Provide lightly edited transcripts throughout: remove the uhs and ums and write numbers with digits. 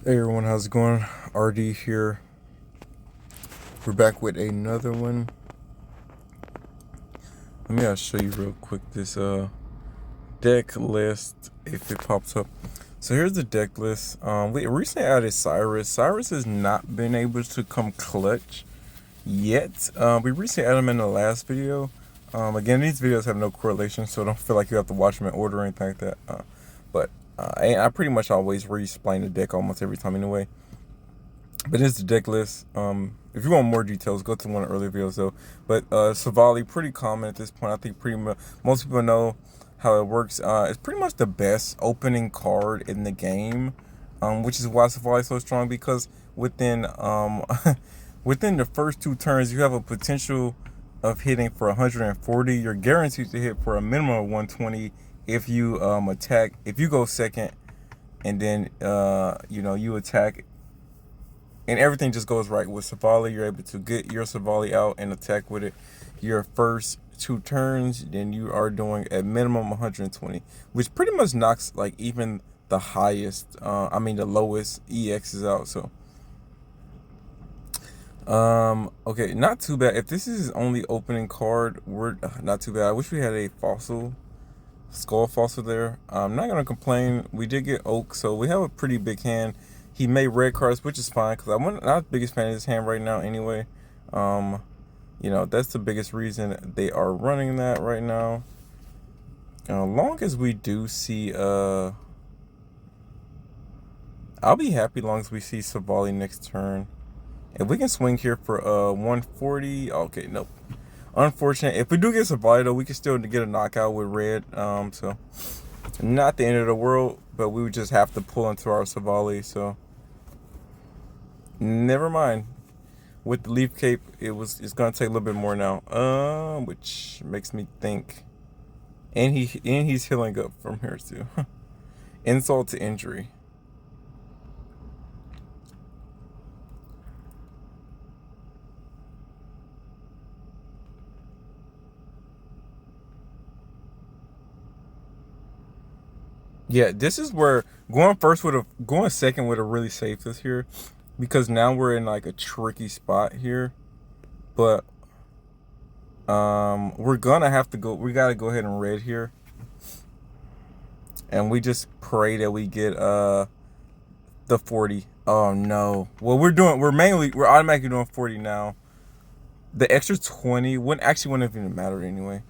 Hey everyone, how's it going? RD here. We're back with another one. Let me show you real quick this deck list if it pops up. So here's the deck list. We recently added Cyrus. Cyrus has not been able to come clutch yet. We recently added him in the last video. Again, these videos have no correlation, so don't feel like you have to watch them in order or anything like that. But I pretty much always re-explain the deck almost every time anyway. But it's the deck list. If you want more details, go to one of the earlier videos though. But Silvally, pretty common at this point. I think most people know how it works. It's pretty much the best opening card in the game, which is why Silvally is so strong, because within within the first two turns, you have a potential of hitting for 140. You're guaranteed to hit for a minimum of 120 if you attack. If you go second, and then you attack, and everything just goes right with Silvally. You're able to get your Silvally out and attack with it your first two turns. Then you are doing at minimum 120, which pretty much knocks like even the highest, the lowest EXs out. So okay, not too bad. If this is his only opening card, we're not too bad. I wish we had a skull fossil there. I'm not gonna complain. We did get oak, so we have a pretty big hand. He made red cards, which is fine, because I'm not the biggest fan of his hand right now anyway. That's the biggest reason they are running that right now. Long as we do see, I'll be happy long as we see Silvally next turn. If we can swing here for 140, okay, nope. Unfortunate. If we do get Silvally though, we can still get a knockout with red. So not the end of the world, but we would just have to pull into our Silvally, so never mind. With the leaf cape, it's gonna take a little bit more now. Which makes me think. And he's healing up from here too. Insult to injury. Yeah, this is where going second would have really saved us here, because now we're in like a tricky spot here. But we're gonna have to go. We gotta go ahead and red here, and we just pray that we get the 40. Oh no. Well, we're automatically doing 40 now. The extra 20 wouldn't even matter anyway.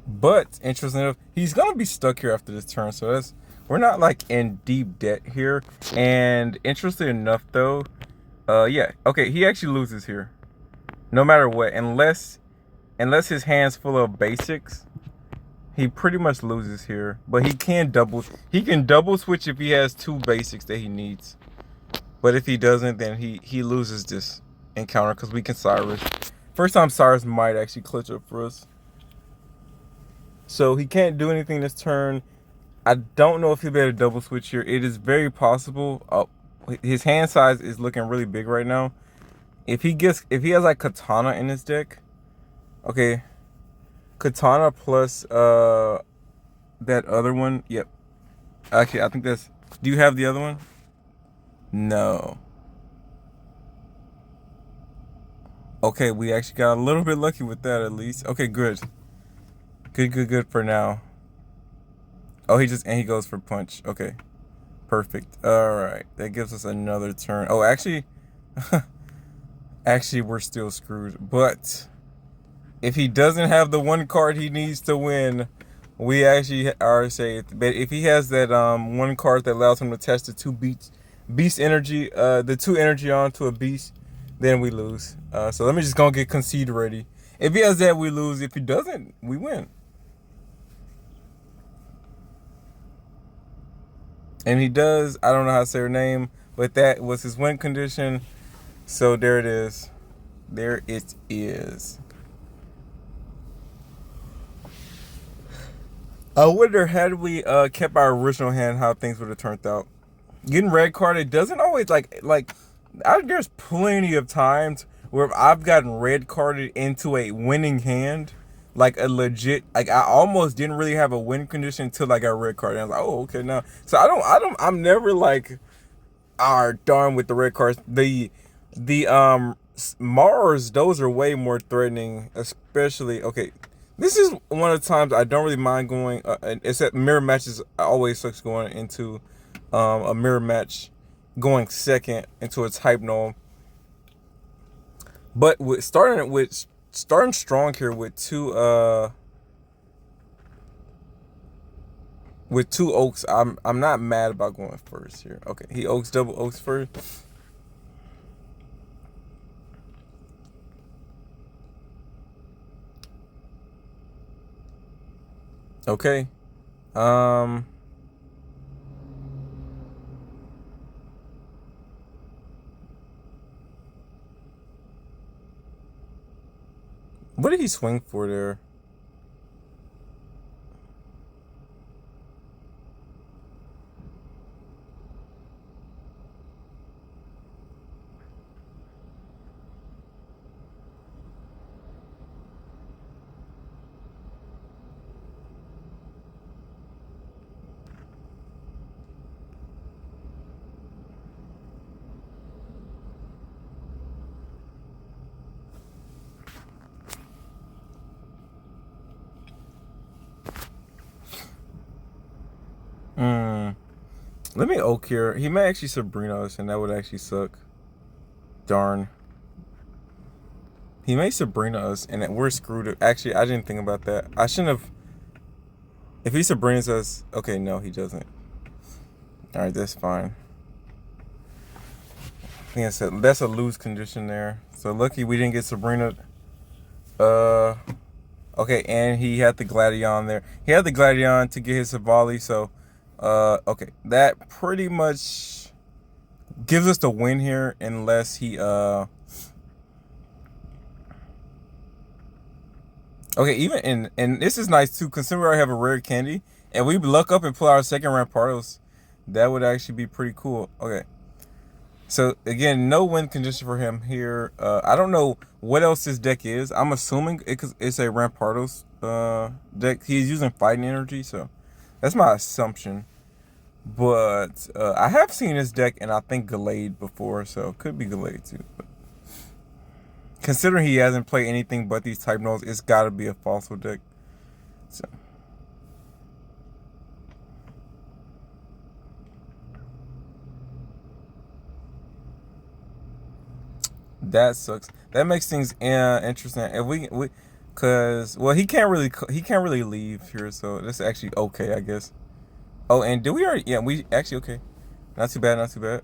But interesting enough, he's gonna be stuck here after this turn, so we're not like in deep debt here. And interesting enough though, yeah, okay, he actually loses here, no matter what, unless his hand's full of basics. He pretty much loses here, but he can double switch if he has two basics that he needs. But if he doesn't, then he loses this encounter, because we can Cyrus. First time Cyrus might actually clutch up for us. So he can't do anything this turn. I don't know if he'll be able to double switch here. It is very possible. Oh, his hand size is looking really big right now. If he has like Katana in his deck, okay, Katana plus that other one. Yep. Actually, I think that's. Do you have the other one? No. Okay, we actually got a little bit lucky with that at least. Okay, good. Good for now. Oh, he goes for punch. Okay, perfect. All right, that gives us another turn. Oh, actually, actually, we're still screwed. But if he doesn't have the one card he needs to win, we actually are saved. But if he has that one card that allows him to test the two beast energy, the two energy onto a beast, then we lose. So let me just go get concede ready. If he has that, we lose. If he doesn't, we win. And he does. I don't know how to say her name, but that was his win condition. So there it is. There it is. I wonder, had we kept our original hand, how things would have turned out. Getting red card, it doesn't always like there's plenty of times where I've gotten red carded into a winning hand, like a legit, like I almost didn't really have a win condition until I got red carded. I was like, oh, okay, now. So I'm never like, darn with the red cards. The Mars, those are way more threatening, especially, okay. This is one of the times I don't really mind going, except mirror matches always sucks going into a mirror match, going second into a type gnome. But starting strong here with two oaks, I'm not mad about going first here. Okay, he oaks double oaks first. Okay. What did he swing for there? Let me oak here. He may actually Sabrina us, and that would actually suck. Darn. He may Sabrina us, and we're screwed. Actually, I didn't think about that. I shouldn't have. If he Sabrinas us, okay, no, he doesn't. All right, that's fine. I think that's a lose condition there. So lucky we didn't get Sabrina. Okay, and he had the Gladion there. He had the Gladion to get his Silvally, so okay, that pretty much gives us the win here, unless he okay, even and this is nice too, considering I have a rare candy and we luck up and pull our second Rampardos. That would actually be pretty cool. Okay. So again, no win condition for him here. I don't know what else this deck is. I'm assuming it's a Rampardos deck. He's using fighting energy, so that's my assumption. But I have seen this deck, and I think Gallade before, so it could be Gallade too. But considering he hasn't played anything but these type nodes, it's got to be a fossil deck. So. That sucks. That makes things interesting. If we, cause well, he can't really leave here, so that's actually okay, I guess. Oh, and did we already? Yeah, we actually okay. Not too bad. Not too bad.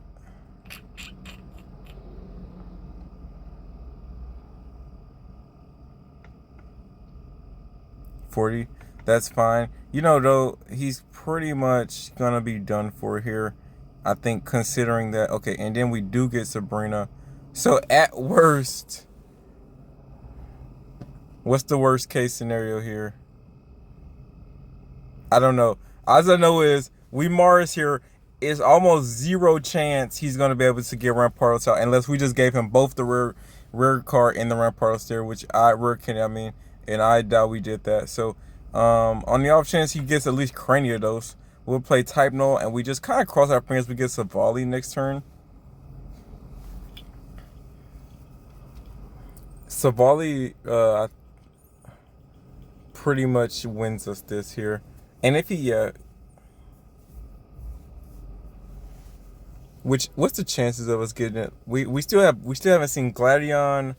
40. That's fine. You know, though, he's pretty much gonna be done for here. I think, considering that. Okay, and then we do get Sabrina. So at worst, what's the worst case scenario here? I don't know. All I know is we Mars here is almost zero chance he's gonna be able to get Rampardos out unless we just gave him both the rare card and the Rampardos there, which I mean, and I doubt we did that. So on the off chance he gets at least Craniados, we'll play Type Null and we just kind of cross our fingers we get Silvally next turn. Silvally pretty much wins us this here. And if he what's the chances of us getting it? We still haven't seen Gladion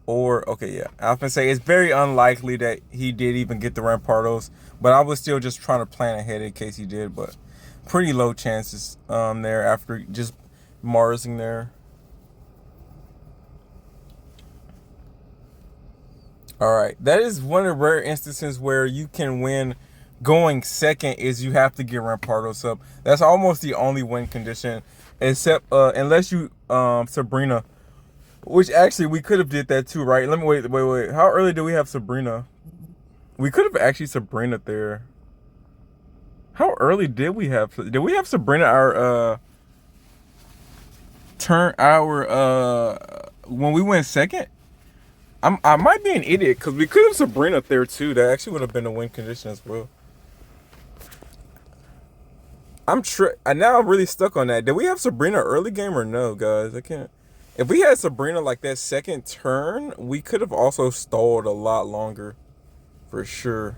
or okay, yeah. I was gonna say it's very unlikely that he did even get the Rampardos, but I was still just trying to plan ahead in case he did, but pretty low chances there after just Marsing there. All right, that is one of the rare instances where you can win going second is you have to get Rampardos up. That's almost the only win condition, except unless you Sabrina, which actually we could have did that too, right? Let me wait. How early do we have Sabrina? We could have actually Sabrina there. How early did we have? Did we have Sabrina our turn our when we went second, I might be an idiot because we could have Sabrina up there too. That actually would have been a win condition as well. Now I'm really stuck on that. Did we have Sabrina early game or no, guys? I can't. If we had Sabrina like that second turn, we could have also stalled a lot longer, for sure.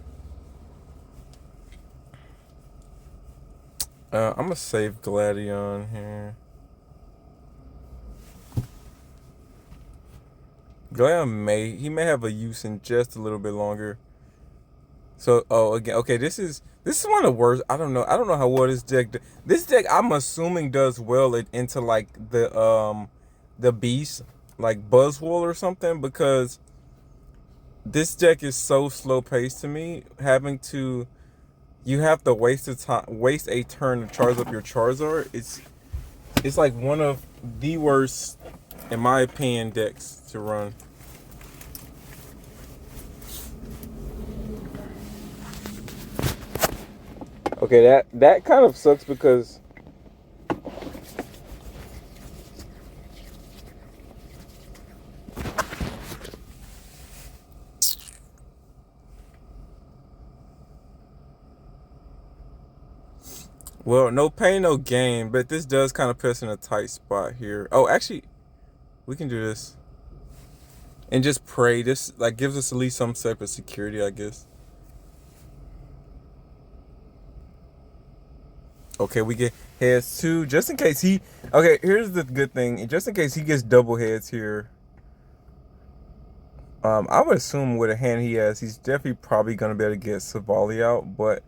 I'm gonna save Gladion here. Gladion may have a use in just a little bit longer. So again, okay, this is one of the worst. I don't know how well this deck I'm assuming does well into like the beast like Buzzwole or something, because this deck is so slow paced to me. You have to waste a turn to charge up your Charizard. It's like one of the worst, in my opinion, decks to run. Okay, that kind of sucks because well, no pain, no gain, but this does kind of put us in a tight spot here. Oh, actually, we can do this and just pray. This like gives us at least some type of security, I guess. Okay, we get heads too, just in case he. Okay, here's the good thing. Just in case he gets double heads here, I would assume with a hand he has, he's definitely probably gonna be able to get Silvally out. But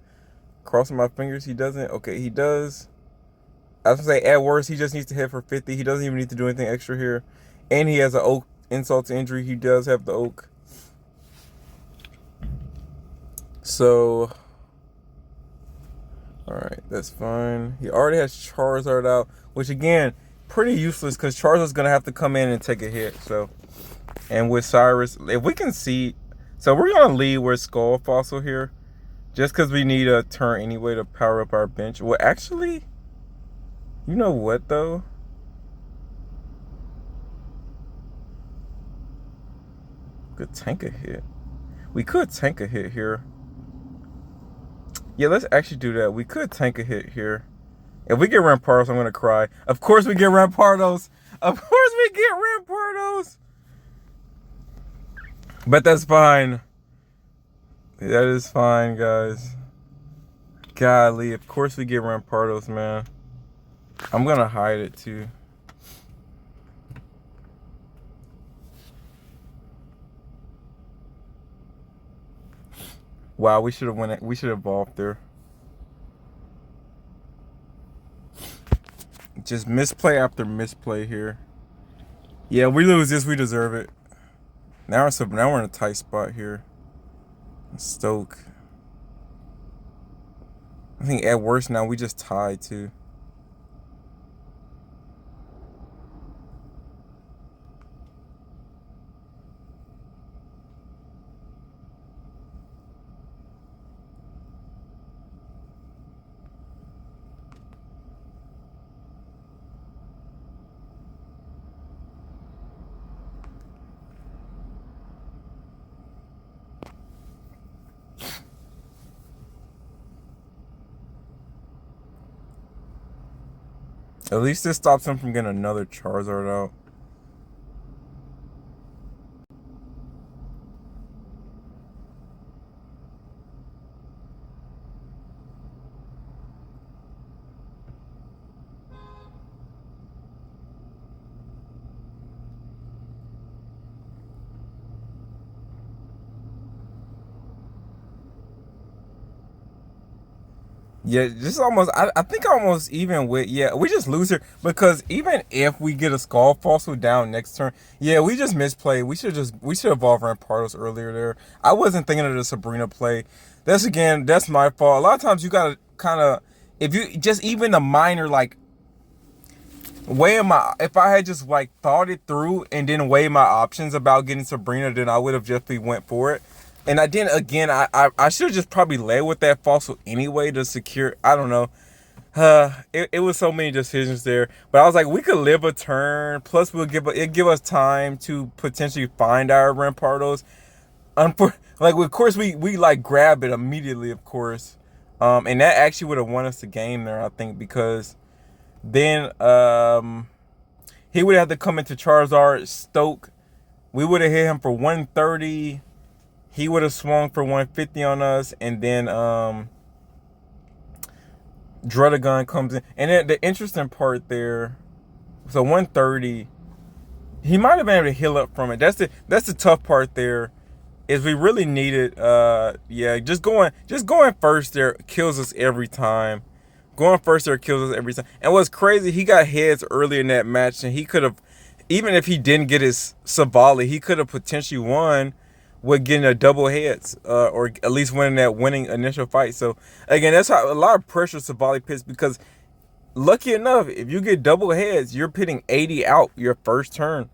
crossing my fingers, he doesn't. Okay, he does. I was gonna say at worst he just needs to hit for 50. He doesn't even need to do anything extra here, and he has an oak insult to injury. He does have the oak, so. Alright, that's fine. He already has Charizard out, which again, pretty useless because Charizard's going to have to come in and take a hit. So, and with Cyrus, if we can see, so we're going to lead with Skull Fossil here, just because we need a turn anyway to power up our bench. Well, actually, you know what though? Could tank a hit. We could tank a hit here. Yeah, let's actually do that. We could tank a hit here. If we get Rampardos, I'm going to cry. Of course we get Rampardos. Of course we get Rampardos. But that's fine. That is fine, guys. Golly, of course we get Rampardos, man. I'm going to hide it, too. Wow, we should have won it. We should have evolved there. Just misplay after misplay here. Yeah, we lose this, we deserve it. Now we're in a tight spot here. Stoke. I think at worst now we just tied too. At least this stops him from getting another Charizard out. Yeah, just almost. I think almost even with. Yeah, we just lose here because even if we get a Skull Fossil down next turn, yeah, we just misplayed. We should evolve Rampardos earlier there. I wasn't thinking of the Sabrina play. That's my fault. A lot of times you gotta kind of, if you just even a minor like if I had just like thought it through and then weigh my options about getting Sabrina, then I would have definitely went for it. And I didn't. Again, I should have just probably led with that fossil anyway to secure. I don't know. It was so many decisions there, but I was like, we could live a turn. Plus, it give us time to potentially find our Rampardos. Like, of course, we like grab it immediately, of course, and that actually would have won us the game there, I think, because then he would have to come into Charizard Stoke. We would have hit him for 130. He would have swung for 150 on us, and then Druddigon comes in. And then the interesting part there, so 130, he might have been able to heal up from it. That's the tough part there, is we really needed yeah, just going first there kills us every time. Going first there kills us every time. And what's crazy, he got heads early in that match, and he could have, even if he didn't get his Silvally, he could have potentially won with getting a double heads, or at least winning that winning initial fight. So again, that's how a lot of pressure Silvally pits, because lucky enough, if you get double heads, you're pitting 80 out your first turn.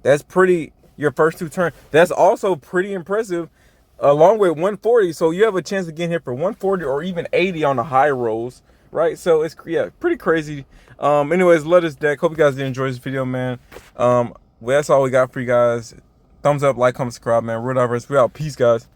That's pretty, your first two turns. That's also pretty impressive, along with 140. So you have a chance of getting hit for 140 or even 80 on the high rolls, right? So it's, yeah, pretty crazy. Anyways, love this deck. Hope you guys did enjoy this video, man. Well, that's all we got for you guys. Thumbs up, like, comment, subscribe, man. Real Diverse. We out. Peace, guys.